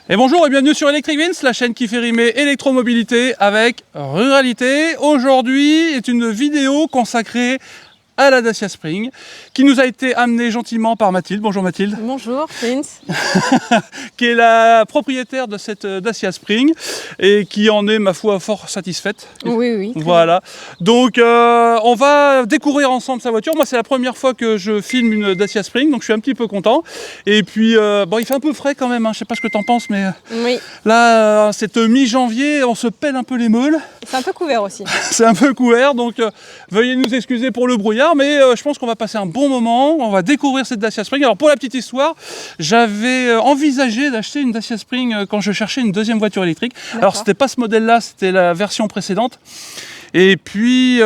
Et bonjour et bienvenue sur Electric Vince, la chaîne qui fait rimer électromobilité avec ruralité. Aujourd'hui est une vidéo consacrée à la Dacia Spring, qui nous a été amenée gentiment par Mathilde. Bonjour Mathilde. Bonjour Vince. Qui est la propriétaire de cette Dacia Spring et qui en est, ma foi, fort satisfaite. Oui. Voilà. Donc on va découvrir ensemble sa voiture. Moi c'est la première fois que je filme une Dacia Spring, donc je suis un petit peu content. Et puis bon, il fait un peu frais quand même, hein. Je sais pas ce que t'en penses, mais Oui. là, cette mi-janvier, on se pèle un peu les meules. C'est un peu couvert aussi. C'est un peu couvert, donc veuillez nous excuser pour le brouillard, mais je pense qu'on va passer un bon moment. On va découvrir cette Dacia Spring. Alors pour la petite histoire, j'avais envisagé d'acheter une Dacia Spring quand je cherchais une deuxième voiture électrique. Alors c'était pas ce modèle-là, c'était la version précédente. Et puis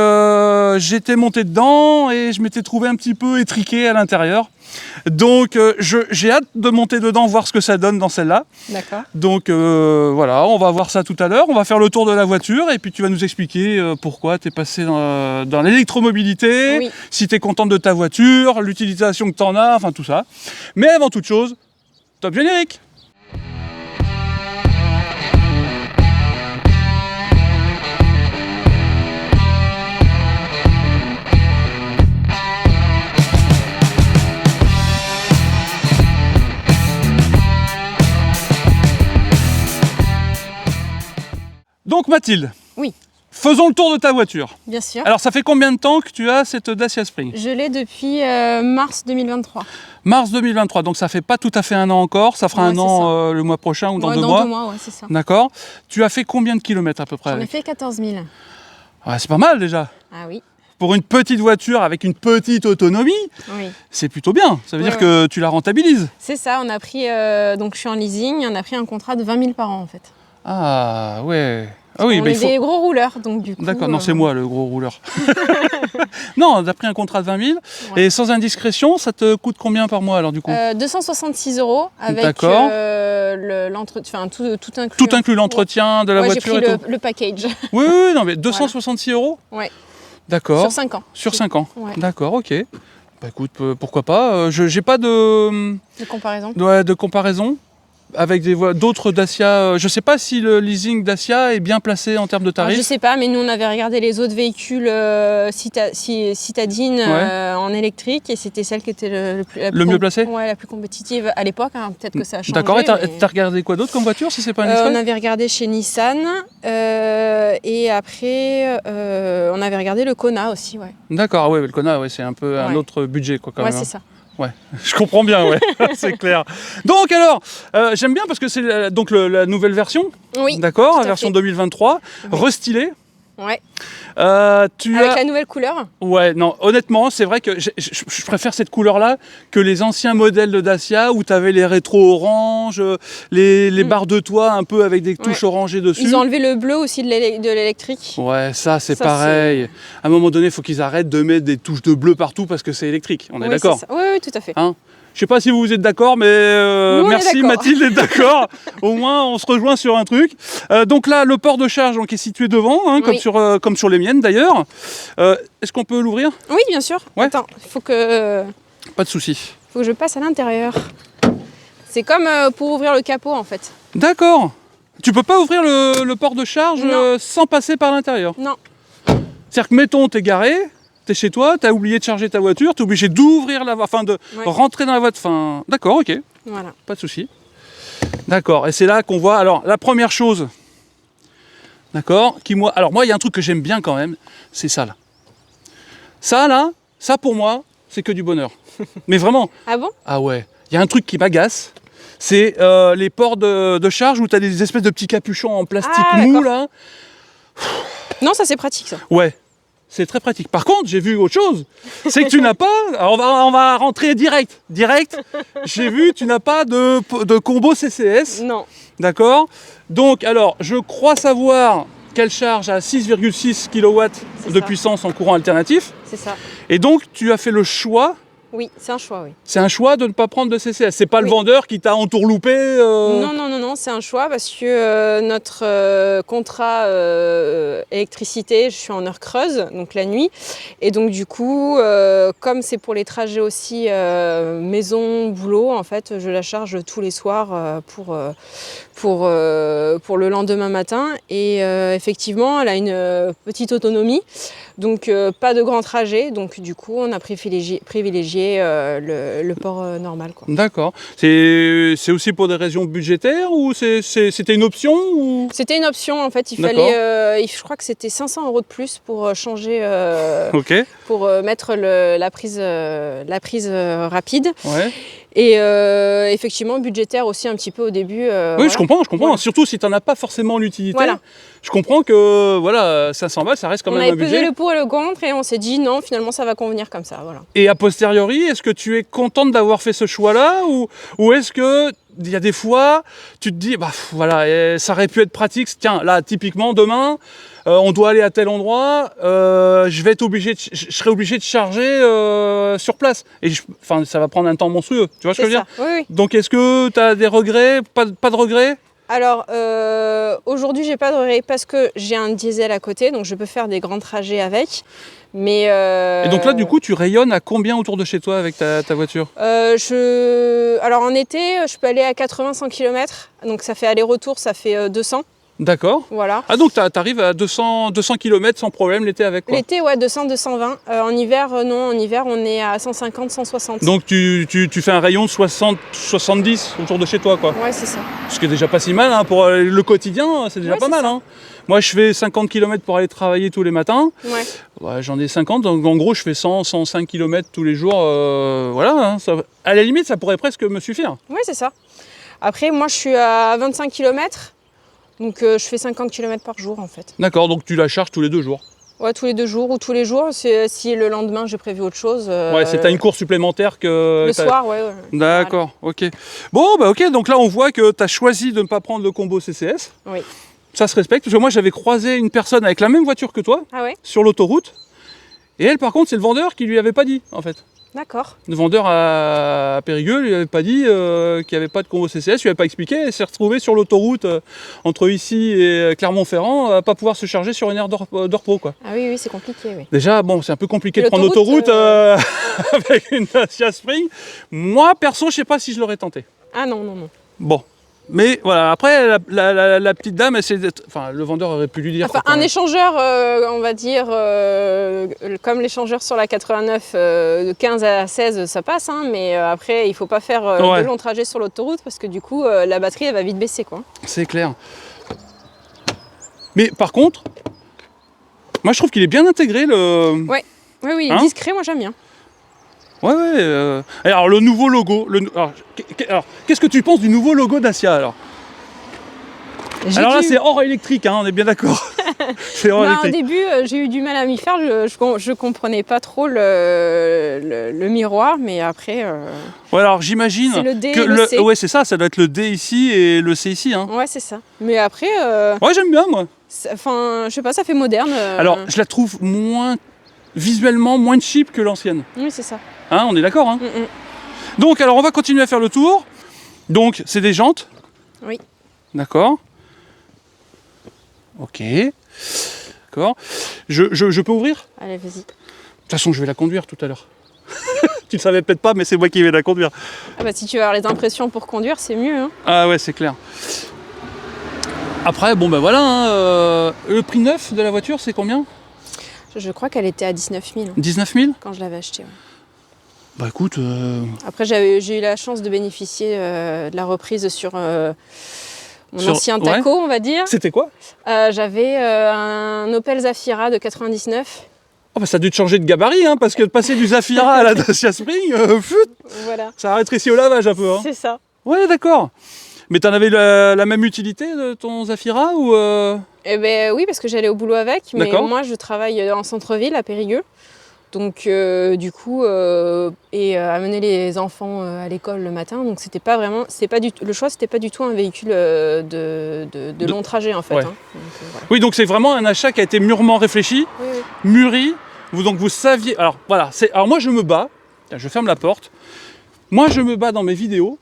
j'étais monté dedans et je m'étais trouvé un petit peu étriqué à l'intérieur. Donc j'ai hâte de monter dedans, voir ce que ça donne dans celle-là. D'accord. Donc voilà, on va voir ça tout à l'heure. On va faire le tour de la voiture et puis tu vas nous expliquer pourquoi tu es passé dans l'électromobilité, Oui. si tu es contente de ta voiture, l'utilisation que tu en as, enfin tout ça. Mais avant toute chose, top générique! Donc Mathilde, Oui, faisons le tour de ta voiture. bien sûr. Alors ça fait combien de temps que tu as cette Dacia Spring? Je l'ai depuis mars 2023. Mars 2023, donc ça fait pas tout à fait un an encore, ça fera Ouais, un c'est an le mois prochain ou dans Ouais, 2 dans mois. 2 mois, ouais, c'est ça. D'accord. Tu as fait combien de kilomètres à peu près J'en ai avec? fait 14 000. Ouais, c'est pas mal déjà. Ah oui, Pour une petite voiture avec une petite autonomie, oui. c'est plutôt bien. Ça veut Ouais, dire que tu la rentabilises. C'est ça, on a pris, donc je suis en leasing, on a pris un contrat de 20 000 par an en fait. Ah ouais. Ah oui, on bah, est il faut... des gros rouleurs, donc du coup... D'accord, non, c'est moi le gros rouleur. Non, tu as pris un contrat de 20 000. Ouais. Et sans indiscrétion, ça te coûte combien par mois alors du coup? 266 € avec D'accord. l'entretien, tout inclus. Tout inclus, l'entretien de la Ouais, j'ai voiture pris et tout. le package. Oui, oui, non, mais 266 €. Ouais, D'accord. sur 5 ans. Sur 5 ans. Ouais. D'accord, ok. Bah écoute, pourquoi pas. Je n'ai pas de comparaison. comparaison avec d'autres Dacia. Je ne sais pas si le leasing Dacia est bien placé en termes de Alors, tarifs. je sais pas, mais nous on avait regardé les autres véhicules citadines en électrique et c'était celle qui était Le mieux placé. Ouais, la plus compétitive à l'époque. Hein. Peut-être que ça a changé. D'accord, et tu mais- as regardé quoi d'autre comme voiture si c'est pas On indiscret? avait regardé chez Nissan et après on avait regardé le Kona aussi. Ouais, D'accord, ouais, le Kona, ouais, c'est un peu un Ouais. autre budget quoi, quand ouais même. c'est Hein. ça. Ouais, je comprends bien, ouais, c'est clair. Donc alors, j'aime bien parce que c'est donc la nouvelle version, Oui, d'accord, tout la à version fait. 2023, Oui. restylée. Ouais. Tu Avec as... la nouvelle couleur. Ouais, non, honnêtement, c'est vrai que je préfère cette couleur-là que les anciens modèles de Dacia où tu avais les rétros orange, les barres de toit un peu avec des touches Ouais. orangées dessus. Ils ont enlevé le bleu aussi de l'électrique. Ouais, ça c'est Ça, pareil. À un moment donné, il faut qu'ils arrêtent de mettre des touches de bleu partout parce que c'est électrique, on est Oui, d'accord? c'est ça. Oui, oui, tout à fait. Hein? Je sais pas si vous êtes d'accord, mais Nous, on est merci d'accord. Mathilde d'être d'accord. Au moins, on se rejoint sur un truc. Donc là, le port de charge donc, est situé devant, hein, Oui. comme sur les miennes d'ailleurs. Est-ce qu'on peut l'ouvrir? Oui, bien sûr. Ouais. Attends, il faut que Pas de souci. je passe à l'intérieur. C'est comme pour ouvrir le capot en fait. D'accord. Tu peux pas ouvrir le port de charge Non. sans passer par l'intérieur. Non. C'est-à-dire que, mettons, t'es garé, t'es chez toi, t'as oublié de charger ta voiture, t'es obligé d'ouvrir de Ouais. rentrer dans la voiture. Enfin, d'accord, ok, Voilà. pas de souci. D'accord, et c'est là qu'on voit. Alors, la première chose, d'accord, alors moi, il y a un truc que j'aime bien quand même, c'est ça là. Ça pour moi, c'est que du bonheur. Mais vraiment, Ah bon? ah ouais, il y a un truc qui m'agace. C'est les ports de charge où tu as des espèces de petits capuchons en plastique Ah, mou d'accord. là. Non, ça c'est pratique ça. Ouais, c'est très pratique. Par contre, j'ai vu autre chose. C'est que tu n'as pas. Alors, on va rentrer direct. J'ai vu, tu n'as pas de combo CCS. Non. D'accord. Donc, alors, je crois savoir qu'elle charge à 6,6 kW C'est de ça. puissance en courant alternatif. C'est ça. Et donc, tu as fait le choix Oui, c'est un choix, oui. C'est un choix de ne pas prendre de CCS. C'est pas le Oui. vendeur qui t'a entourloupé Non, c'est un choix parce que notre contrat électricité, je suis en heure creuse, donc la nuit. Et donc du coup, comme c'est pour les trajets aussi maison, boulot, en fait, je la charge tous les soirs pour le lendemain matin. Et effectivement, elle a une petite autonomie. Donc pas de grand trajet, donc du coup on a privilégié le port normal, quoi. D'accord. C'est aussi pour des raisons budgétaires ou c'était une option ou... C'était une option en fait, il fallait, je crois que c'était 500 € de plus pour changer, Ok. pour mettre la prise rapide. Ouais. Et effectivement budgétaire aussi un petit peu au début. Oui, Voilà. je comprends. Voilà. Surtout si tu n'en as pas forcément l'utilité. Voilà. Je comprends que voilà, 500 balles, ça reste quand On même avait un pesé budget. le pour et le contre et on s'est dit non, finalement ça va convenir comme ça. Voilà. Et a posteriori, est-ce que tu es contente d'avoir fait ce choix-là ou est-ce que il y a des fois, tu te dis, bah voilà, ça aurait pu être pratique. Tiens, là, typiquement, demain, on doit aller à tel endroit, je serai obligé de charger sur place. Et ça va prendre un temps monstrueux. Tu vois ce que je veux dire? Oui, oui. Donc, est-ce que tu as des regrets? Pas de regrets? Alors aujourd'hui j'ai pas de regret parce que j'ai un diesel à côté, donc je peux faire des grands trajets avec. Mais Et donc là du coup tu rayonnes à combien autour de chez toi avec ta voiture? Alors en été je peux aller à 80-100 km, donc ça fait aller-retour, ça fait 200. D'accord. Voilà. Ah donc tu arrives à 200 km sans problème l'été avec, quoi. L'été ouais 200-220. En hiver non, en hiver on est à 150-160. Donc tu fais un rayon de 60-70 autour de chez toi, quoi. Ouais c'est ça. Ce qui est déjà pas si mal, hein, pour le quotidien, c'est déjà Ouais, pas c'est mal. ça. Hein. Moi je fais 50 km pour aller travailler tous les matins. Ouais. Ouais, j'en ai 50, donc en gros je fais 100-105 km tous les jours. Voilà, hein, à la limite ça pourrait presque me suffire. Ouais c'est ça. Après moi je suis à 25 km, donc je fais 50 km par jour en fait. D'accord, donc tu la charges tous les 2 jours. Ouais, tous les 2 jours ou tous les jours, si le lendemain j'ai prévu autre chose. Ouais, t'as une course supplémentaire que... Le soir, ouais. D'accord, ok. Bon, bah ok, donc là on voit que tu as choisi de ne pas prendre le combo CCS. Oui. Ça se respecte, parce que moi j'avais croisé une personne avec la même voiture que toi, Ah ouais, sur l'autoroute. Et elle par contre c'est le vendeur qui lui avait pas dit, en fait. d'accord. Le vendeur à Périgueux lui avait pas dit qu'il n'y avait pas de combo CCS, lui avait pas expliqué. Elle s'est retrouvée sur l'autoroute entre ici et Clermont-Ferrand à pas pouvoir se charger sur une aire de repos, quoi. Ah oui, c'est compliqué, oui. Déjà, bon, c'est un peu compliqué de prendre L'autoroute, l'autoroute avec une Dacia Spring. Moi, perso, je sais pas si je l'aurais tenté. Ah non. Bon. Mais voilà, après, la petite dame, enfin, le vendeur aurait pu lui dire. Enfin, quoi, un échangeur, on va dire, comme l'échangeur sur la 89, de 15 à 16, ça passe, hein, mais après, il faut pas faire Ouais. de longs trajets sur l'autoroute parce que du coup, la batterie, elle va vite baisser, quoi. C'est clair. Mais par contre, moi, je trouve qu'il est bien intégré, le... Oui, Hein discret, moi j'aime bien. Ouais. Alors, le nouveau logo. Alors, qu'est-ce que tu penses du nouveau logo Dacia, alors? Alors là, c'est hors électrique, hein, on est bien d'accord. C'est hors Au électrique. début, j'ai eu du mal à m'y faire, je comprenais pas trop le miroir, mais après, Ouais, alors j'imagine c'est le D que et le C. ouais, c'est ça doit être le D ici et le C ici, hein. Ouais, c'est ça. Mais après, Ouais, j'aime bien, moi. enfin, je sais pas, ça fait moderne. Alors, je la trouve visuellement moins cheap que l'ancienne. Oui, c'est ça. Hein, on est d'accord, hein. Donc, alors, on va continuer à faire le tour. Donc, c'est des jantes. Oui. D'accord. Ok. D'accord. Je peux ouvrir? Allez, vas-y. De toute façon, je vais la conduire tout à l'heure. Tu le savais peut-être pas, mais c'est moi qui vais la conduire. Ah bah, si tu veux avoir les impressions pour conduire, c'est mieux. Hein. Ah ouais, c'est clair. Après, bon ben voilà, hein, le prix neuf de la voiture, c'est combien? Je crois qu'elle était à 19 000 19 000? quand je l'avais achetée. Ouais. Bah écoute... Après, j'ai eu la chance de bénéficier de la reprise sur mon ancien ouais. Taco, on va dire. C'était quoi? J'avais un Opel Zafira de 99. Oh bah ça a dû te changer de gabarit, hein, parce que de passer du Zafira à la Dacia Spring, Voilà. ça a rétréci au lavage un peu. Hein. C'est ça. Ouais, d'accord. Mais t'en avais la même utilité de ton Zafira ou Eh ben oui, parce que j'allais au boulot avec, mais D'accord. moi je travaille en centre-ville à Périgueux. Donc du coup, amener les enfants à l'école le matin, donc le choix, c'était pas du tout un véhicule de long trajet en fait. Ouais. Hein. Donc, voilà. Oui, donc c'est vraiment un achat qui a été mûrement réfléchi, Oui. mûri. Donc vous saviez. Alors voilà, alors moi je me bats Je ferme la porte. Moi, je me bats dans mes vidéos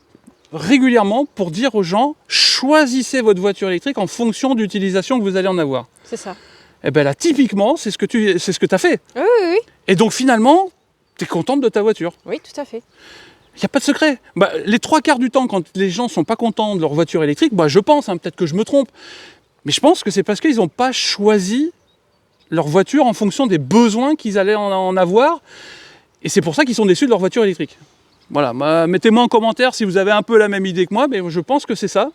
régulièrement pour dire aux gens, choisissez votre voiture électrique en fonction de l'utilisation que vous allez en avoir. C'est ça. Et bien là, typiquement, c'est ce que tu as fait. Oui, oui, oui. Et donc finalement, tu es contente de ta voiture. Oui, tout à fait. Il n'y a pas de secret. Les 3/4 du temps, quand les gens ne sont pas contents de leur voiture électrique, je pense, peut-être que je me trompe, mais je pense que c'est parce qu'ils n'ont pas choisi leur voiture en fonction des besoins qu'ils allaient en avoir. Et c'est pour ça qu'ils sont déçus de leur voiture électrique. Voilà, mettez-moi en commentaire si vous avez un peu la même idée que moi, mais je pense que c'est ça.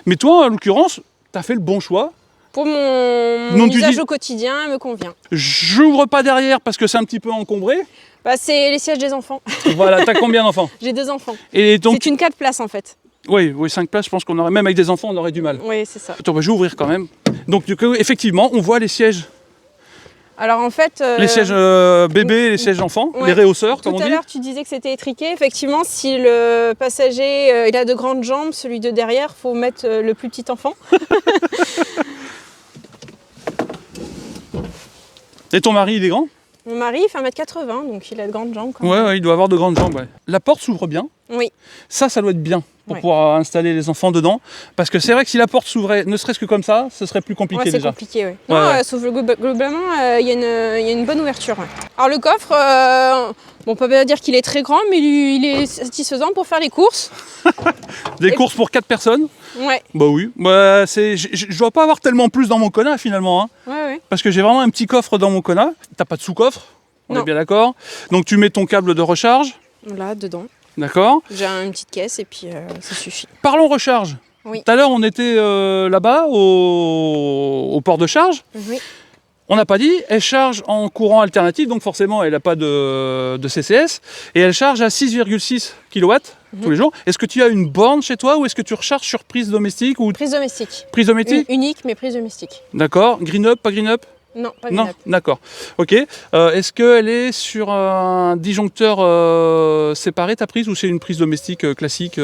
Mais toi, en l'occurrence, tu as fait le bon choix. Pour mon usage au quotidien, elle me convient. J'ouvre pas derrière parce que c'est un petit peu encombré. C'est les sièges des enfants. Voilà, t'as combien d'enfants? J'ai 2 enfants. Et donc... C'est une 4 places en fait. Oui, 5 places, je pense qu'on aurait, même avec des enfants, on aurait du mal. Oui, c'est ça. Attends, je vais ouvrir quand même. Donc, du coup, effectivement, on voit les sièges. Alors en fait... Les sièges bébés et les sièges enfants, les réhausseurs, comme on dit. Tout à l'heure, tu disais que c'était étriqué. Effectivement, si le passager il a de grandes jambes, celui de derrière, il faut mettre le plus petit enfant. Et ton mari, il est grand? Mon mari, il fait 1m80, donc il a de grandes jambes. Ouais, il doit avoir de grandes jambes. Ouais. La porte s'ouvre bien. Oui. Ça doit être bien pour pouvoir installer les enfants dedans. Parce que c'est vrai que si la porte s'ouvrait, ne serait-ce que comme ça, ce serait plus compliqué déjà. C'est compliqué, oui. Non, sauf globalement, il y a une bonne ouverture. Ouais. Alors le coffre, on peut pas dire qu'il est très grand, mais il est satisfaisant pour faire les courses. Des courses pour 4 personnes? Ouais. Bah oui. Je dois pas avoir tellement plus dans mon Kona finalement. Hein. Ouais. Parce que j'ai vraiment un petit coffre dans mon Kona. T'as pas de sous-coffre? On est bien d'accord. Donc tu mets ton câble de recharge. Là, dedans. D'accord. J'ai une petite caisse et puis ça suffit. Parlons recharge. Oui. Tout à l'heure, on était là-bas au port de charge. Oui. On n'a pas dit, elle charge en courant alternatif, donc forcément, elle n'a pas de CCS. Et elle charge à 6,6 kW tous les jours. Est-ce que tu as une borne chez toi ou est-ce que tu recharges sur prise domestique ou... Prise domestique. Prise domestique unique, mais prise domestique. D'accord. Green up, pas green up? Non, pas green up. D'accord. Ok. Est-ce qu'elle est sur un disjoncteur séparé, ta prise, ou c'est une prise domestique classique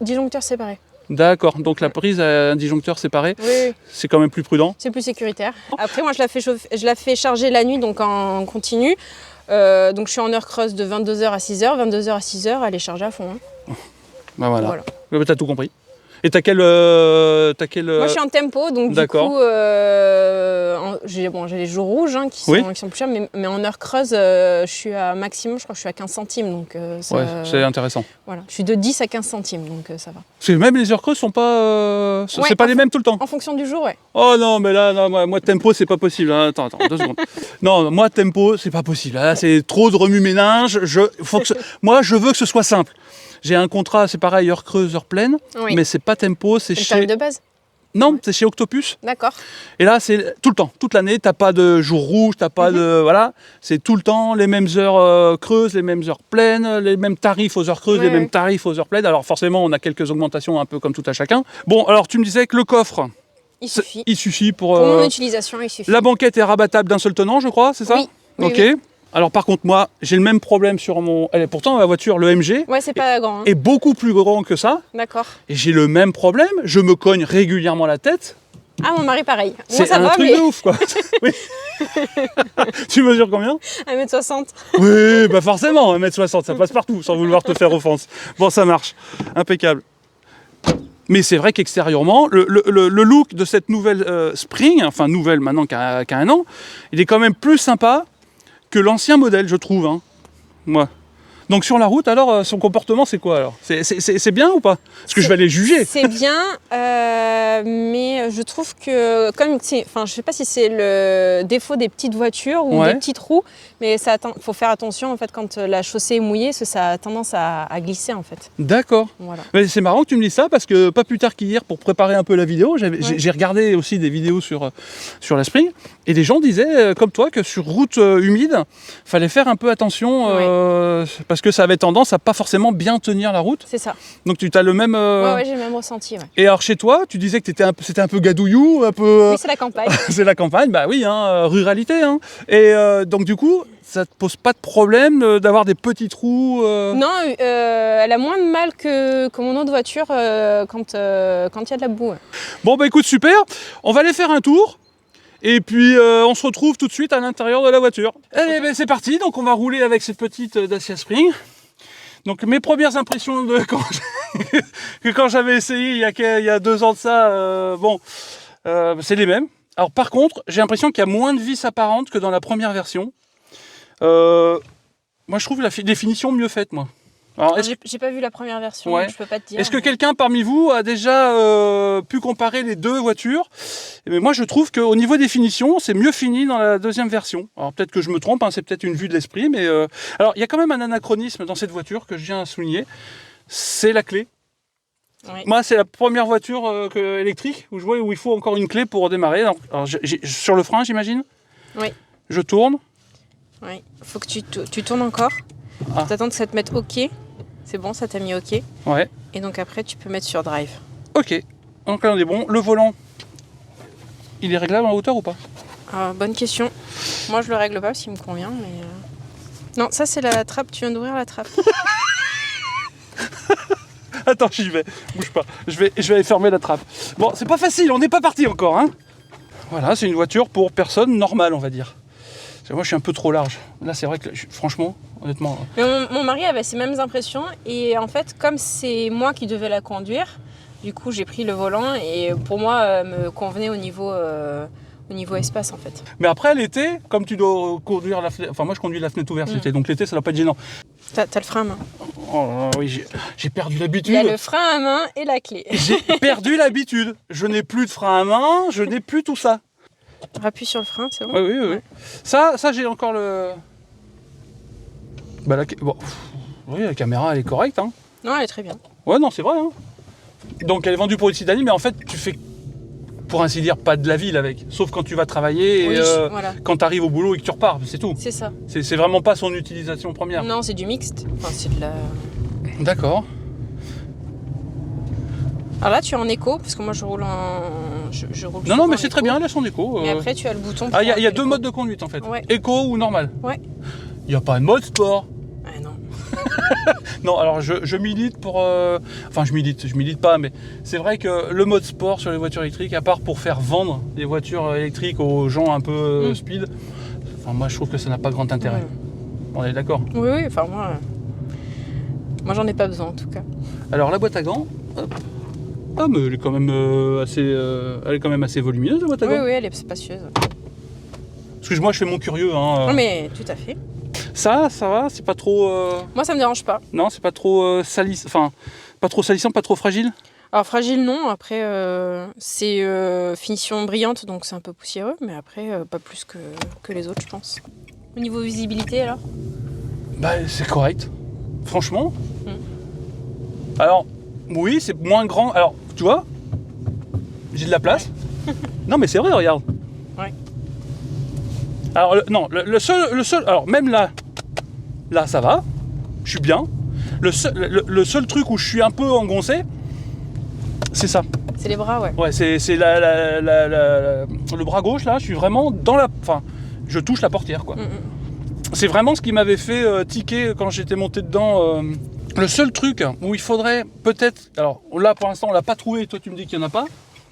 Disjoncteur séparé. D'accord. Donc la prise à un disjoncteur séparé, oui. C'est quand même plus prudent. C'est plus sécuritaire. Après, moi, je la fais charger la nuit, donc en continu. Donc je suis en heure creuse de 22h à 6h. 22h à 6h, elle est chargée à fond. Hein. Voilà. T'as tout compris. Et t'as quel... Moi, je suis en tempo, donc du coup, j'ai les jours rouges qui sont plus chers, mais en heure creuse, je suis à maximum, je crois que je suis à 15 centimes. Donc, c'est intéressant. Voilà, je suis de 10 à 15 centimes, donc ça va. Parce que même les heures creuses sont pas... c'est pas les mêmes tout le temps. En fonction du jour, ouais. Oh non, mais là, moi tempo, c'est pas possible. Hein. Attends, 2 secondes. Non, moi tempo, c'est pas possible. Là, c'est trop de remue-ménage. Moi, je veux que ce soit simple. J'ai un contrat, c'est pareil, heure creuse, heure pleine, mais c'est pas tempo, c'est chez... tarif de base? Non, c'est chez Octopus. D'accord. Et là, c'est tout le temps, toute l'année, t'as pas de jour rouge, t'as pas de... Voilà, c'est tout le temps les mêmes heures creuses, les mêmes heures pleines, les mêmes tarifs aux heures creuses, les mêmes tarifs aux heures pleines. Alors forcément, on a quelques augmentations un peu comme tout à chacun. Bon, alors tu me disais que le coffre... Il suffit pour mon utilisation, il suffit. La banquette est rabattable d'un seul tenant, je crois, c'est ça? Oui. Ok. Oui. Alors par contre, moi, j'ai le même problème sur mon... Pourtant, ma voiture, le MG, c'est pas grand. Hein. Est beaucoup plus grand que ça. D'accord. Et j'ai le même problème, je me cogne régulièrement la tête. Ah, mon mari, pareil. C'est un truc de ouf, quoi. Oui. Tu mesures combien? 1m60. Oui, forcément, 1m60, ça passe partout, sans vouloir te faire offense. Bon, ça marche. Impeccable. Mais c'est vrai qu'extérieurement, le look de cette nouvelle Spring, enfin nouvelle maintenant qu'à 1 an, il est quand même plus sympa que l'ancien modèle, je trouve. Hein. Moi. Donc sur la route, alors, son comportement, c'est quoi alors? C'est bien ou pas? Parce que je vais aller juger. C'est bien, mais je trouve que, comme je sais pas si c'est le défaut des petites voitures ou des petites roues, mais il faut faire attention en fait quand la chaussée est mouillée, ça a tendance à glisser en fait. D'accord. Voilà. Mais c'est marrant que tu me dises ça parce que pas plus tard qu'hier, pour préparer un peu la vidéo, j'ai regardé aussi des vidéos sur la Spring et des gens disaient, comme toi, que sur route humide, fallait faire un peu attention parce que ça avait tendance à pas forcément bien tenir la route. C'est ça. Donc tu as le même... Ouais, j'ai le même ressenti. Ouais. Et alors chez toi, tu disais que c'était un peu gadouillou, un peu... Oui, c'est la campagne. C'est la campagne, bah oui, hein, ruralité. Hein. Et donc du coup, ça te pose pas de problème d'avoir des petits trous Non, elle a moins de mal que mon autre voiture quand il y a de la boue. Ouais. Bon bah écoute, super, on va aller faire un tour. Et puis on se retrouve tout de suite à l'intérieur de la voiture. Allez, ben, c'est parti, donc on va rouler avec cette petite Dacia Spring. Donc mes premières impressions de quand j'avais essayé il y a 2 ans de ça, c'est les mêmes. Alors par contre, j'ai l'impression qu'il y a moins de vis apparentes que dans la première version. Moi je trouve la définition mieux faite, moi. Alors, j'ai pas vu la première version, ouais. Donc je peux pas te dire. Est-ce que quelqu'un parmi vous a déjà pu comparer les deux voitures? Mais moi je trouve qu'au niveau définition, c'est mieux fini dans la deuxième version. Alors peut-être que je me trompe, hein, c'est peut-être une vue de l'esprit, mais alors il y a quand même un anachronisme dans cette voiture que je viens à souligner, c'est la clé. Oui. Moi c'est la première voiture électrique où je vois où il faut encore une clé pour démarrer. Alors, sur le frein j'imagine. Oui. Je tourne. Oui. Faut que tu tournes encore. Ah. T'attends que ça te mette OK. C'est bon, ça t'a mis OK. Ouais. Et donc après, tu peux mettre sur drive. Ok. Donc là, on est bon. Le volant, il est réglable en hauteur ou pas? Bonne question. Moi, je le règle pas parce qu'il me convient, mais... Non, ça, c'est la trappe. Tu viens d'ouvrir la trappe. Attends, j'y vais. Bouge pas. Je vais aller fermer la trappe. Bon, c'est pas facile. On n'est pas parti encore, hein. Voilà, c'est une voiture pour personne normale, on va dire. Moi, je suis un peu trop large. Là, c'est vrai que, franchement, honnêtement... Mais mon mari avait ces mêmes impressions. Et en fait, comme c'est moi qui devais la conduire, du coup, j'ai pris le volant. Et pour moi, me convenait au niveau espace, en fait. Mais après, l'été, comme tu dois conduire la fenêtre... Enfin, moi, je conduis la fenêtre ouverte l'été. Donc, l'été, ça doit pas être gênant. T'as le frein à main. Oh oui, j'ai perdu l'habitude. Il y a le frein à main et la clé. J'ai perdu l'habitude. Je n'ai plus de frein à main. Je n'ai plus tout ça. Rappuie sur le frein, c'est bon? Oui. Ouais. Ça j'ai encore le... Bon. Oui, la caméra, elle est correcte. Hein. Non, elle est très bien. Ouais, non, c'est vrai. Hein. Donc, elle est vendue pour une citadine, mais en fait, tu fais, pour ainsi dire, pas de la ville avec. Sauf quand tu vas travailler et voilà. quand tu arrives au boulot et que tu repars, c'est tout. C'est ça. C'est vraiment pas son utilisation première. Non, c'est du mixte. Enfin, c'est de la... D'accord. Alors là, tu es en éco, parce que moi, je roule en... Je roule Non, mais c'est très bien, elle a son éco. Et après, tu as le bouton... Ah, il y a 2 modes de conduite, en fait. Ouais. Éco ou normal. Ouais. Il n'y a pas de mode sport. Ah non. Non, alors je milite pour... Enfin, je milite pas, mais c'est vrai que le mode sport sur les voitures électriques, à part pour faire vendre des voitures électriques aux gens un peu speed, enfin, moi, je trouve que ça n'a pas grand intérêt. On est d'accord? Oui, enfin, moi, j'en ai pas besoin, en tout cas. Alors, la boîte à gants... Hop. Ah, mais elle est quand même assez volumineuse, la boîte à gants. Oui, elle est spacieuse. Excuse-moi, je fais mon curieux. Hein. Non, mais tout à fait. Ça va, c'est pas trop... Moi, ça me dérange pas. Non, c'est pas trop salissant, enfin, pas trop salissant, pas trop fragile? Alors, fragile, non. Après, c'est finition brillante, donc c'est un peu poussiéreux, mais après, pas plus que les autres, je pense. Au niveau visibilité, alors? Bah, c'est correct. Franchement. Alors, oui, c'est moins grand. Alors, tu vois, j'ai de la place. Ouais. Non, mais c'est vrai, regarde. Ouais. Alors, le seul... Alors, même là, ça va. Je suis bien. Le seul truc où je suis un peu engoncé, c'est ça. C'est les bras, ouais. Ouais, c'est le bras gauche, là. Je suis vraiment dans la... Enfin, je touche la portière, quoi. C'est vraiment ce qui m'avait fait tiquer quand j'étais monté dedans. Le seul truc où il faudrait peut-être... Alors là, pour l'instant, on l'a pas trouvé. Toi, tu me dis qu'il n'y en a pas.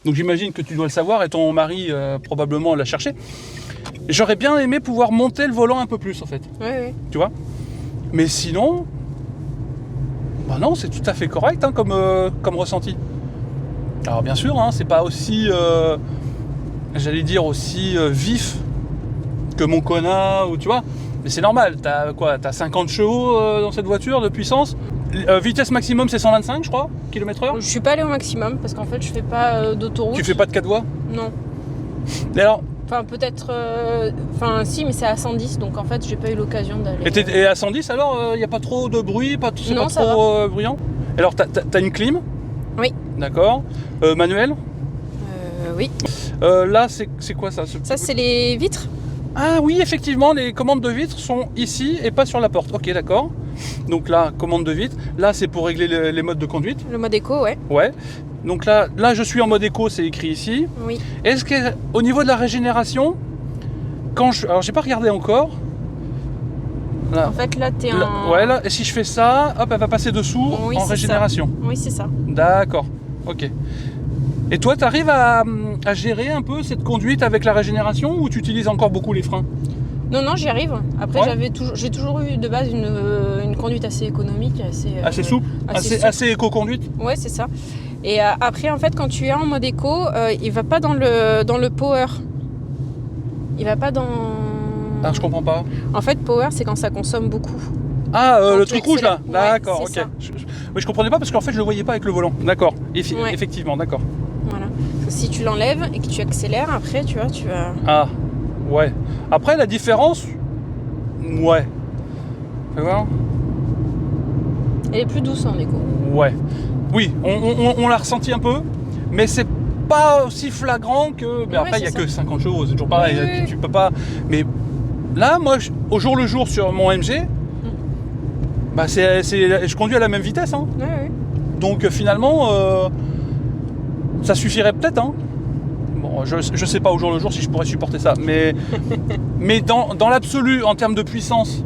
Donc j'imagine que tu dois le savoir et ton mari probablement l'a cherché. J'aurais bien aimé pouvoir monter le volant un peu plus, en fait. Oui. Tu vois? Mais sinon... Bah non, c'est tout à fait correct hein, comme ressenti. Alors bien sûr, hein, c'est pas aussi... j'allais dire aussi vif que mon Kona, ou tu vois. Mais c'est normal, t'as 50 chevaux dans cette voiture de puissance. Vitesse maximum c'est 125 je crois, km/h. Je suis pas allé au maximum parce qu'en fait je fais pas d'autoroute. Tu fais pas de 4 voies? Non. Et alors? Enfin peut-être... Enfin si, mais c'est à 110, donc en fait j'ai pas eu l'occasion d'aller... Et à 110 alors, il n'y a pas trop de bruit, c'est pas trop bruyant? Et alors t'as une clim? Oui. D'accord. Manuel? Oui. Là c'est quoi ça? Ça c'est les vitres. Ah oui, effectivement, les commandes de vitres sont ici et pas sur la porte. Ok, d'accord. Donc là, commande de vitres. Là, c'est pour régler les modes de conduite. Le mode éco, ouais. Ouais. Donc là, je suis en mode éco, c'est écrit ici. Oui. Est-ce qu'au niveau de la régénération, alors j'ai pas regardé encore. Là. En fait, là, t'es en... Ouais, là, et si je fais ça, hop, elle va passer dessous en régénération. Ça. Oui, c'est ça. D'accord. Ok. Et toi, tu arrives à gérer un peu cette conduite avec la régénération ou tu utilises encore beaucoup les freins? Non, j'y arrive. Après, Ouais. j'ai toujours eu de base une conduite assez économique, Assez souple, assez éco-conduite. Ouais, c'est ça. Et après, en fait, quand tu es en mode éco, il va pas dans le power. Il va pas dans... Ah, je comprends pas. En fait, power, c'est quand ça consomme beaucoup. Ah, Quand le tu truc rouge là. accélères. Ouais, D'accord, c'est ok. ça. Mais je comprenais pas parce qu'en fait je le voyais pas avec le volant. D'accord. Ouais. Effectivement, d'accord. Voilà. Parce que si tu l'enlèves et que tu accélères, après, tu vois, tu vas... Ah, ouais. Après la différence, ouais. Tu vois? Elle est plus douce en éco. Ouais. Oui, on l'a ressenti un peu, mais c'est pas aussi flagrant que. Mais Ouais, après il y a c'est que ça. 50 chevaux, c'est toujours pareil. Oui. Tu peux pas. Mais là, moi, au jour le jour sur mon MG, bah je conduis à la même vitesse, hein. Ouais. Donc finalement, ça suffirait peut-être, hein. Bon, je sais pas au jour le jour si je pourrais supporter ça, mais dans l'absolu, en termes de puissance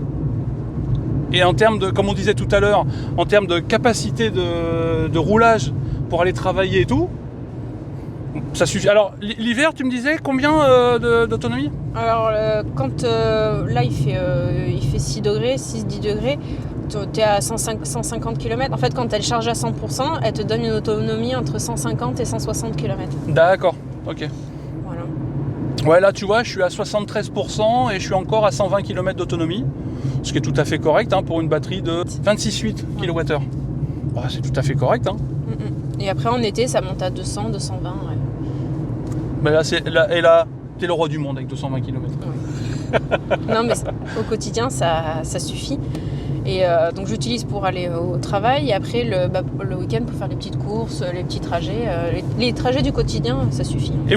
et en termes de, comme on disait tout à l'heure, en termes de capacité de roulage pour aller travailler et tout, ça suffit. Alors l'hiver, tu me disais combien d'autonomie? Alors, quand là, il fait 6 degrés, 6-10 degrés, tu es à 150 km. En fait, quand elle charge à 100%, elle te donne une autonomie entre 150 et 160 km. D'accord, ok. Voilà. Ouais, là tu vois, je suis à 73% et je suis encore à 120 km d'autonomie, ce qui est tout à fait correct, hein, pour une batterie de 26,8 kWh. Bah, c'est tout à fait correct, hein. Et après, en été, ça monte à 200, 220. Ouais. Mais là, et là, t'es le roi du monde avec 220 km. Non, mais au quotidien, ça suffit. Et donc, j'utilise pour aller au travail. Et après, le week-end, pour faire les petites courses, les petits trajets. Les trajets du quotidien, ça suffit. Et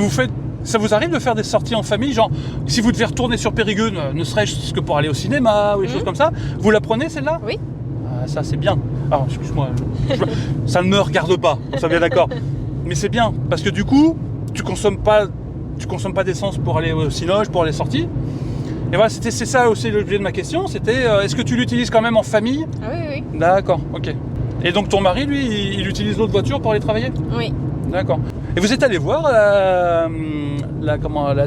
ça vous arrive de faire des sorties en famille, genre si vous devez retourner sur Périgueux, ne serait-ce que pour aller au cinéma ou des choses comme ça, vous la prenez celle-là? Oui. Ah, ça c'est bien. Alors excuse-moi, ça ne me regarde pas, on soit bien d'accord. Mais c'est bien, parce que du coup, tu consommes pas d'essence pour aller au cinoche, pour aller sortir. Et voilà, c'est ça aussi l'objet de ma question, c'était est-ce que tu l'utilises quand même en famille? Ah oui. D'accord, ok. Et donc ton mari, lui, il utilise d'autres voitures pour aller travailler? Oui. D'accord. Et vous êtes allé voir la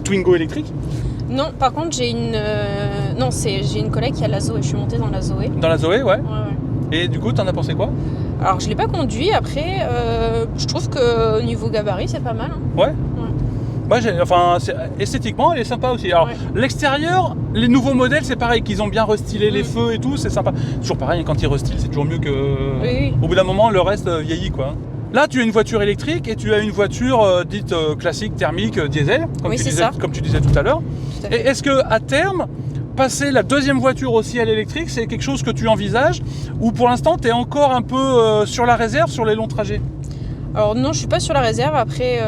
Twingo électrique? Non, par contre, j'ai une collègue qui a la Zoé. Je suis montée dans la Zoé. Dans la Zoé, ouais. Ouais. Et du coup, t'en as pensé quoi? Alors, je l'ai pas conduit. Après, je trouve qu'au niveau gabarit, c'est pas mal. Hein. Ouais. Moi, esthétiquement, elle est sympa aussi. Alors, l'extérieur, les nouveaux modèles, c'est pareil, qu'ils ont bien restylé les feux et tout, c'est sympa. Toujours pareil, quand ils restylent, c'est toujours mieux que. Oui. Au bout d'un moment, le reste vieillit, quoi. Là, tu as une voiture électrique et tu as une voiture dite classique, thermique, diesel, comme tu disais tout à l'heure. Et est-ce que à terme, passer la deuxième voiture aussi à l'électrique, c'est quelque chose que tu envisages, ou pour l'instant, tu es encore un peu sur la réserve sur les longs trajets? Alors non, je suis pas sur la réserve. Après,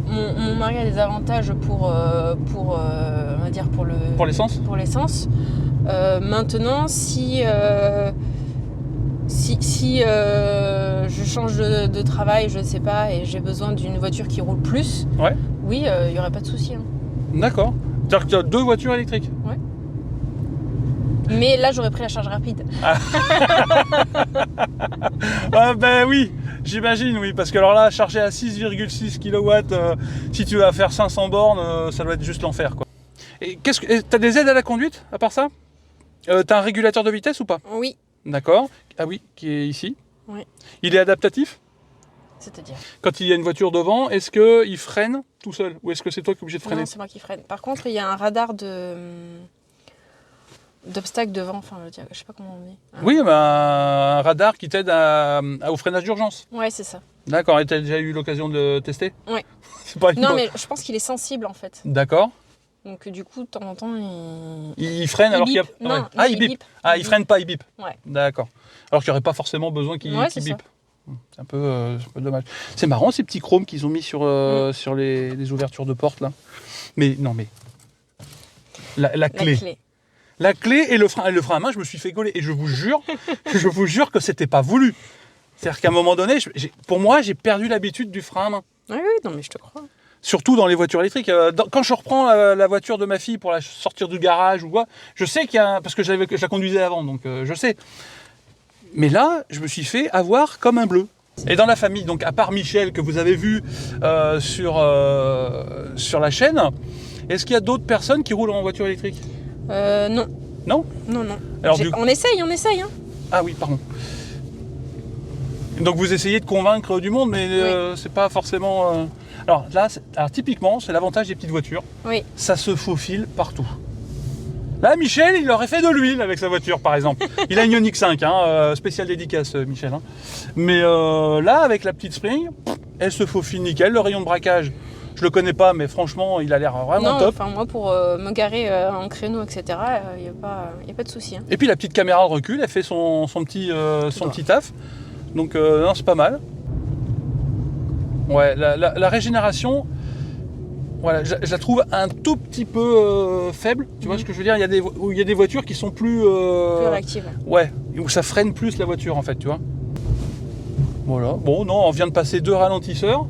mon mari a des avantages pour on va dire Pour l'essence? Pour l'essence. Maintenant, si je change de travail, je ne sais pas, et j'ai besoin d'une voiture qui roule plus, ouais. Oui, il n'y aurait pas de souci. Hein. D'accord. C'est-à-dire que tu as 2 voitures électriques? Ouais. Mais là, j'aurais pris la charge rapide. Ah ben oui, j'imagine, oui, parce que alors là, charger à 6,6 kW, si tu vas faire 500 bornes, ça doit être juste l'enfer, quoi. Et t'as des aides à la conduite, à part ça? T'as un régulateur de vitesse ou pas? Oui. D'accord. Ah oui, qui est ici. Oui. Il est adaptatif? C'est-à-dire? Quand il y a une voiture devant, est-ce qu'il freine tout seul? Ou est-ce que c'est toi qui es obligé de freiner? Non, c'est moi qui freine. Par contre, il y a un radar d'obstacles devant, enfin, je sais pas comment on dit. Oui, un radar qui t'aide au freinage d'urgence. Ouais, c'est ça. D'accord, et tu as déjà eu l'occasion de le tester? Ouais. C'est pas Non, mais je pense qu'il est sensible en fait. D'accord. Donc du coup, de temps en temps, il freine alors qu'il y a... Non, ouais. Ah, il bip. Ah, il freine pas, il bip. Ouais. D'accord. Alors qu'il n'y aurait pas forcément besoin qu'il bip. C'est un peu dommage. C'est marrant ces petits chromes qu'ils ont mis sur les ouvertures de porte là. Mais non, mais la clé. La clé et le frein à main, je me suis fait gauler. Et je vous jure que c'était pas voulu. C'est-à-dire qu'à un moment donné, pour moi, j'ai perdu l'habitude du frein à main. Oui, non, mais je te crois. Surtout dans les voitures électriques. Quand je reprends la voiture de ma fille pour la sortir du garage ou quoi, je sais qu'il y a... Parce que je la conduisais avant, donc je sais. Mais là, je me suis fait avoir comme un bleu. Et dans la famille, donc à part Michel, que vous avez vu sur la chaîne, est-ce qu'il y a d'autres personnes qui roulent en voiture électrique? Non. Non? Non. Alors, On essaye. Hein. Ah oui, pardon. Donc vous essayez de convaincre du monde, mais c'est pas forcément... Alors là, typiquement, c'est l'avantage des petites voitures. Oui. Ça se faufile partout. Là, Michel, il aurait fait de l'huile avec sa voiture, par exemple. Il a une Ioniq 5, spécial dédicace, Michel. Hein. Mais là, avec la petite Spring, elle se faufile nickel. Le rayon de braquage, je le connais pas, mais franchement, il a l'air vraiment top. Moi, pour me garer en créneau, etc., il n'y a pas de souci. Hein. Et puis la petite caméra de recul, elle fait son petit taf. Donc non, c'est pas mal. Ouais, la régénération, voilà, je la trouve un tout petit peu faible. Tu vois ce que je veux dire? Il y a des voitures qui sont plus réactives. Ouais, où ça freine plus la voiture en fait, tu vois. Voilà. Bon, non, on vient de passer 2 ralentisseurs.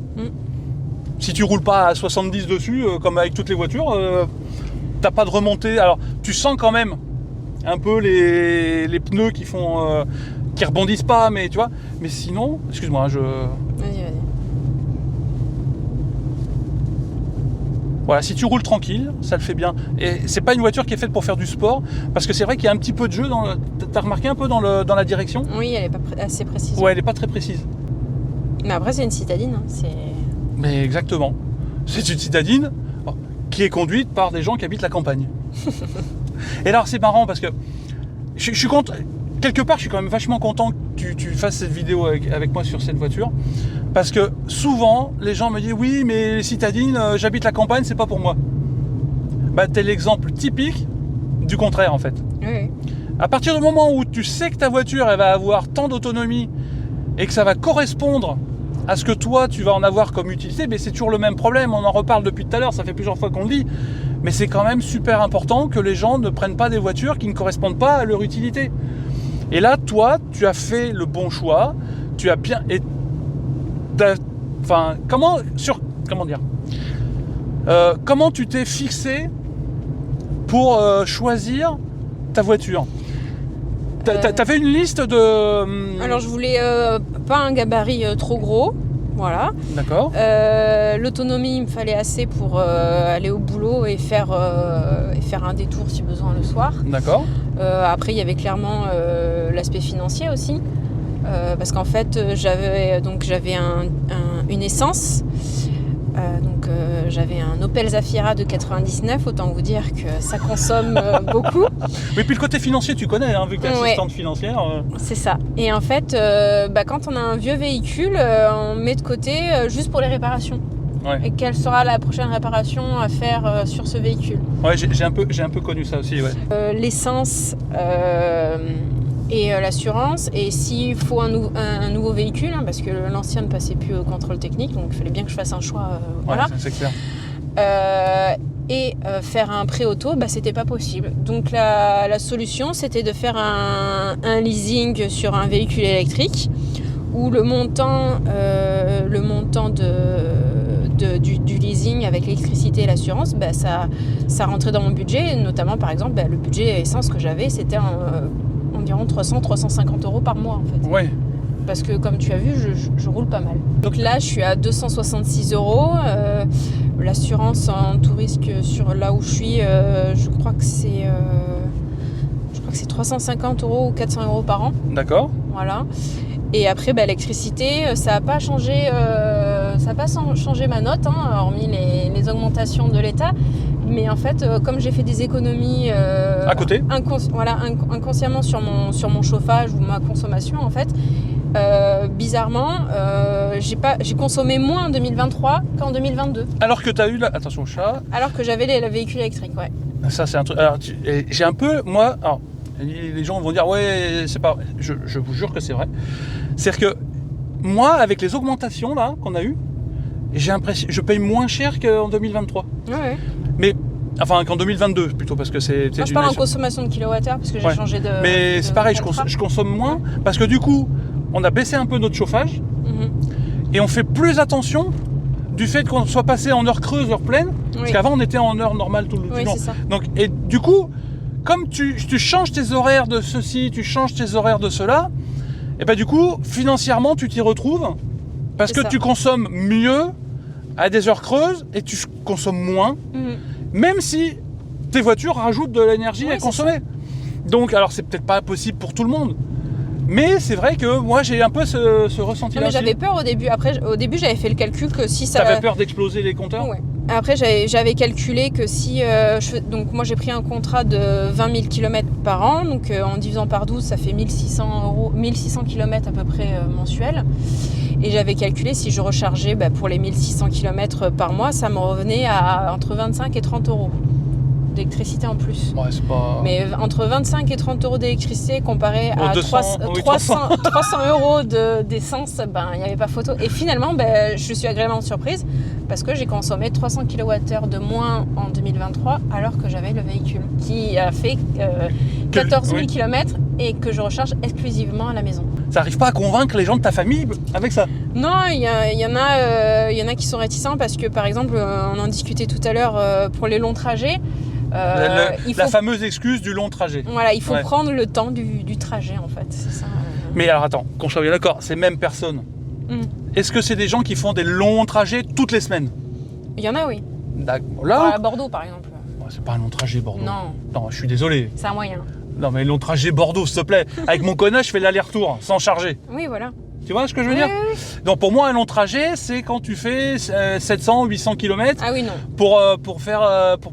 Si tu roules pas à 70 dessus, comme avec toutes les voitures, t'as pas de remontée. Alors, tu sens quand même un peu les pneus qui font... qui rebondissent pas, mais tu vois. Mais sinon, excuse-moi, Vas-y. Voilà, si tu roules tranquille, ça le fait bien. Et c'est pas une voiture qui est faite pour faire du sport, parce que c'est vrai qu'il y a un petit peu de jeu. T'as remarqué un peu dans la direction? Oui, elle est pas assez précise. Ouais, elle est pas très précise. Mais après, c'est une citadine. Hein, Mais exactement. C'est une citadine qui est conduite par des gens qui habitent la campagne. Et alors, c'est marrant parce que je suis content. Quelque part, je suis quand même vachement content que tu fasses cette vidéo avec moi sur cette voiture. Parce que souvent, les gens me disent « Oui, mais les citadines, j'habite la campagne, c'est pas pour moi. » Bah, t'es l'exemple typique du contraire, en fait. Oui. À partir du moment où tu sais que ta voiture, elle va avoir tant d'autonomie et que ça va correspondre à ce que toi, tu vas en avoir comme utilité, mais c'est toujours le même problème. On en reparle depuis tout à l'heure, ça fait plusieurs fois qu'on le dit. Mais c'est quand même super important que les gens ne prennent pas des voitures qui ne correspondent pas à leur utilité. Et là, toi, tu as fait le bon choix. Tu as bien... Enfin, comment dire, comment tu t'es fixé pour choisir ta voiture? T'as fait une liste de... Alors, je voulais pas un gabarit trop gros. Voilà. D'accord. L'autonomie, il me fallait assez pour aller au boulot et faire un détour si besoin le soir. D'accord. Après, il y avait clairement l'aspect financier aussi. Parce qu'en fait, j'avais une essence. J'avais un Opel Zafira de 99, autant vous dire que ça consomme beaucoup. Mais puis le côté financier, tu connais, hein, vu que tu es assistante financière. C'est ça. Et en fait, quand on a un vieux véhicule, on met de côté juste pour les réparations. Ouais. Et quelle sera la prochaine réparation à faire sur ce véhicule? Ouais, j'ai un peu connu ça aussi. Ouais. L'essence et l'assurance. Et s'il faut un nouveau véhicule, hein, parce que l'ancien ne passait plus au contrôle technique, donc il fallait bien que je fasse un choix. Voilà. C'est clair. Faire un prêt auto, c'était pas possible. Donc la solution, c'était de faire un leasing sur un véhicule électrique où le montant du leasing avec l'électricité et l'assurance, ça rentrait dans mon budget. Notamment, par exemple, le budget essence que j'avais, c'était environ 300-350 € par mois, en fait. Ouais. Parce que, comme tu as vu, je roule pas mal. Donc là, je suis à 266 €. L'assurance en tout risque sur là où je suis, je crois que c'est 350 € ou 400 € par an. D'accord. Voilà. Et après, l'électricité, ça n'a pas changé ma note, hein, hormis les augmentations de l'État. Mais en fait, comme j'ai fait des économies à côté, inconsciemment sur mon chauffage ou ma consommation, en fait, bizarrement, j'ai consommé moins en 2023 qu'en 2022. Alors que tu as eu attention au chat. Alors que j'avais le véhicule électrique, ouais. Ça, c'est un truc. Alors, j'ai un peu, moi. Alors, les gens vont dire, ouais, c'est pas. Je vous jure que c'est vrai. C'est-à-dire que moi, avec les augmentations là qu'on a eues, j'ai l'impression, je paye moins cher qu'en 2023. Ouais. Mais enfin qu'en 2022 plutôt, parce que c'est. Moi, je parle en consommation de kilowattheure parce que j'ai changé de. Mais c'est pareil, je consomme moins parce que du coup, on a baissé un peu notre chauffage et on fait plus attention du fait qu'on soit passé en heure creuse, heure pleine, parce qu'avant on était en heure normale tout le long. Donc, et du coup, comme tu changes tes horaires de ceci, tu changes tes horaires de cela, et du coup, financièrement, tu t'y retrouves parce que tu consommes mieux à des heures creuses et tu consommes moins, même si tes voitures rajoutent de l'énergie Ouais, à consommer. Donc, alors c'est peut-être pas possible pour tout le monde, mais c'est vrai que moi j'ai un peu ce ressenti-là. Mais j'avais peur au début. Après, au début, j'avais fait le calcul que si ça. T'avais peur d'exploser les compteurs? Ouais. Après, j'avais calculé que si... donc moi, j'ai pris un contrat de 20 000 km par an. Donc en divisant par 12, ça fait 1600 km à peu près mensuels. Et j'avais calculé si je rechargeais pour les 1600 km par mois, ça me revenait à entre 25 et 30 euros d'électricité en plus. Ouais, c'est pas... Mais entre 25 et 30 euros d'électricité comparé à 200, 300 euros d'essence, il n'y avait pas photo. Et finalement, je suis agréablement surprise parce que j'ai consommé 300 kWh de moins en 2023 alors que j'avais le véhicule qui a fait 14 000 km et que je recharge exclusivement à la maison. Ça n'arrive pas à convaincre les gens de ta famille avec ça? Non, il y en a qui sont réticents parce que par exemple, on en discutait tout à l'heure pour les longs trajets. La fameuse excuse du long trajet. Voilà, il faut prendre le temps du trajet en fait, c'est ça. Mais alors attends, qu'on soit bien d'accord, ces mêmes personnes, est-ce que c'est des gens qui font des longs trajets toutes les semaines? Il y en a, oui. D'accord. Là, à Bordeaux par exemple. C'est pas un long trajet Bordeaux. Non. Non, je suis désolé. C'est un moyen. Non mais long trajet Bordeaux, s'il te plaît. Avec mon Kona, je fais l'aller-retour sans charger. Oui, voilà. Tu vois ce que je veux dire? Oui. Donc pour moi, un long trajet, c'est quand tu fais 700, 800 km Ah oui, non. pour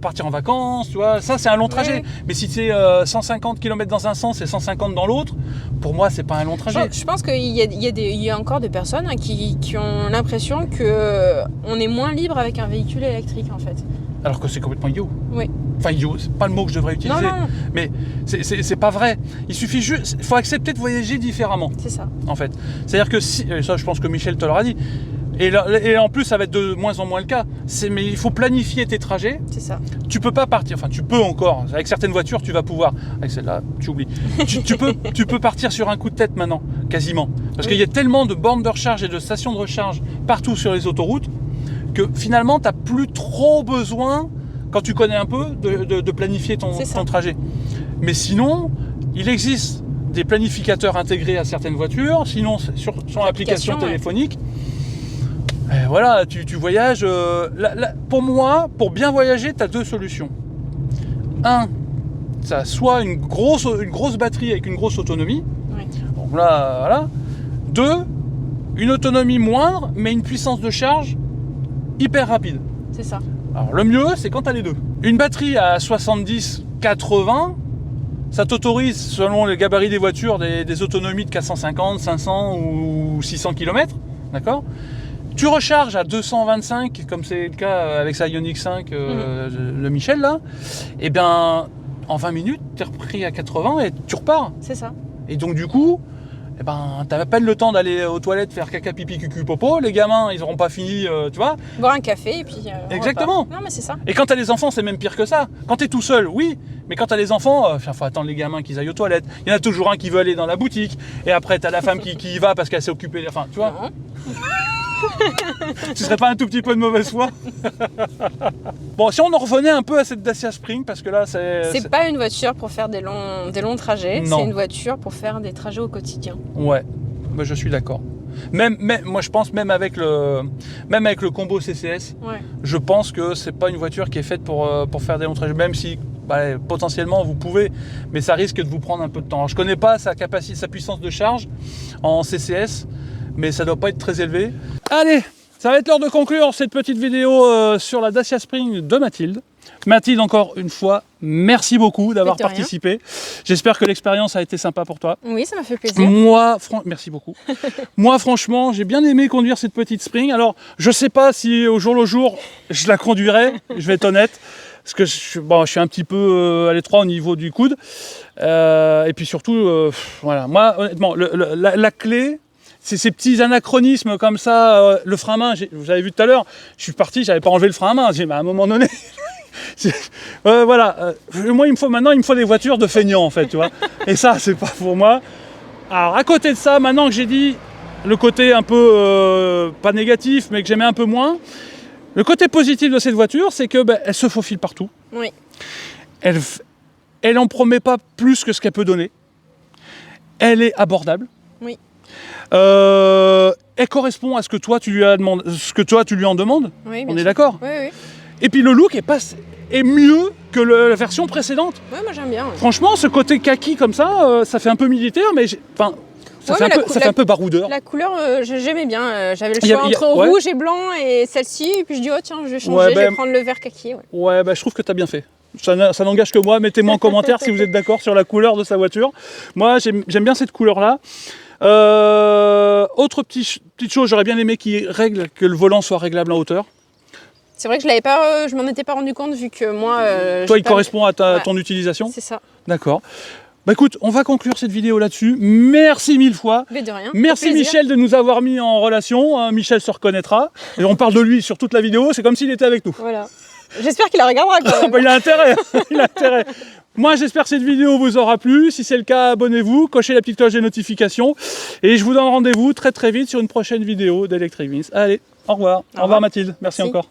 partir en vacances, tu vois. Ça, c'est un long trajet. Mais si c'est 150 km dans un sens et 150 dans l'autre, pour moi, c'est pas un long trajet. Je pense qu'il y a encore des personnes qui ont l'impression qu'on est moins libre avec un véhicule électrique, en fait. Alors que c'est complètement idiot. Oui. Enfin, idiot, c'est pas le mot que je devrais utiliser. Non. Mais c'est pas vrai. Il suffit juste... Il faut accepter de voyager différemment. C'est ça. En fait. C'est-à-dire que si... Et ça, je pense que Michel te l'aura dit. Et en plus, ça va être de moins en moins le cas. Mais il faut planifier tes trajets. C'est ça. Tu peux pas partir... Enfin, tu peux encore. Avec certaines voitures, tu vas pouvoir. Avec celle-là, tu oublies. tu peux partir sur un coup de tête maintenant, quasiment. Parce qu'il y a tellement de bornes de recharge et de stations de recharge partout sur les autoroutes que finalement, tu n'as plus trop besoin, quand tu connais un peu, de planifier ton trajet. Mais sinon, il existe des planificateurs intégrés à certaines voitures, sinon sur l'application téléphonique. Et voilà, tu voyages. Pour moi, pour bien voyager, tu as deux solutions. Un, ça a soit une grosse batterie avec une grosse autonomie. Oui. Donc là, voilà. Deux, une autonomie moindre, mais une puissance de charge hyper rapide. C'est ça. Alors le mieux, c'est quand tu as les deux. Une batterie à 70-80, ça t'autorise, selon les gabarits des voitures, des autonomies de 450, 500 ou 600 km. D'accord ? Tu recharges à 225, comme c'est le cas avec sa Ioniq 5, le Michel, là. Et bien, en 20 minutes, tu es repris à 80 et tu repars. C'est ça. Et donc, du coup... Eh ben, t'as à peine le temps d'aller aux toilettes faire caca, pipi, cucu, popo. Les gamins, ils n'auront pas fini, tu vois. Boire un café et puis... Exactement. Non, mais c'est ça. Et quand t'as les enfants, c'est même pire que ça. Quand t'es tout seul, oui. Mais quand t'as les enfants, faut attendre les gamins qu'ils aillent aux toilettes. Il y en a toujours un qui veut aller dans la boutique. Et après, t'as la femme qui y va parce qu'elle s'est occupée. Enfin, tu vois. Tu serais pas un tout petit peu de mauvaise foi? Bon, si on en revenait un peu à cette Dacia Spring, parce que là, c'est pas une voiture pour faire des longs trajets, non. C'est une voiture pour faire des trajets au quotidien. Ouais, bah, je suis d'accord. Même, moi, je pense même avec le combo CCS, je pense que c'est pas une voiture qui est faite pour faire des longs trajets, même si potentiellement vous pouvez, mais ça risque de vous prendre un peu de temps. Alors, je connais pas sa puissance de charge en CCS, mais ça doit pas être très élevé. Allez, ça va être l'heure de conclure cette petite vidéo sur la Dacia Spring de Mathilde. Mathilde, encore une fois, merci beaucoup d'avoir participé. J'espère que l'expérience a été sympa pour toi. Oui, ça m'a fait plaisir. Merci beaucoup. Moi, franchement, j'ai bien aimé conduire cette petite Spring. Alors, je sais pas si au jour le jour, je la conduirai, je vais être honnête. Parce que je suis un petit peu à l'étroit au niveau du coude. Et puis surtout, voilà. Moi, honnêtement, la clé... C'est ces petits anachronismes comme ça, le frein à main, vous avez vu tout à l'heure, je suis parti, j'avais pas enlevé le frein à main, j'ai dit, à un moment donné, voilà, moi il me faut des voitures de feignants en fait, tu vois, et ça c'est pas pour moi. Alors à côté de ça, maintenant que j'ai dit le côté un peu, pas négatif, mais que j'aimais un peu moins, le côté positif de cette voiture, c'est que elle se faufile partout. Oui. Elle en promet pas plus que ce qu'elle peut donner, elle est abordable. Oui. Elle correspond à ce que toi tu lui en demandes. Oui, on est d'accord? Oui. Et puis le look est pas. est mieux que la version précédente. Ouais, moi j'aime bien. Ouais. Franchement, ce côté kaki comme ça, ça fait un peu militaire, mais enfin, ça fait un peu baroudeur. La couleur, j'aimais bien. J'avais le choix entre rouge et blanc et celle-ci. Et puis je dis, oh tiens, je vais changer, je vais prendre le vert kaki. Ouais, je trouve que tu as bien fait. Ça n'engage que moi. Mettez-moi en commentaire si vous êtes d'accord sur la couleur de sa voiture. Moi, j'aime bien cette couleur-là. Autre petite chose, j'aurais bien aimé que le volant soit réglable en hauteur. C'est vrai que je m'en étais pas rendu compte vu que moi... Toi, il correspond à ton utilisation? C'est ça. D'accord. Bah écoute, on va conclure cette vidéo là-dessus. Merci 1000 fois. Mais de rien. Merci Michel de nous avoir mis en relation. Michel se reconnaîtra. Et on parle de lui sur toute la vidéo. C'est comme s'il était avec nous. Voilà. J'espère qu'il la regardera quand même. Bah, il a intérêt. Il a intérêt. Moi, j'espère que cette vidéo vous aura plu. Si c'est le cas, abonnez-vous, cochez la petite cloche des notifications. Et je vous donne rendez-vous très vite sur une prochaine vidéo d'Electric Vince. Allez, au revoir. Au revoir Mathilde. Merci encore.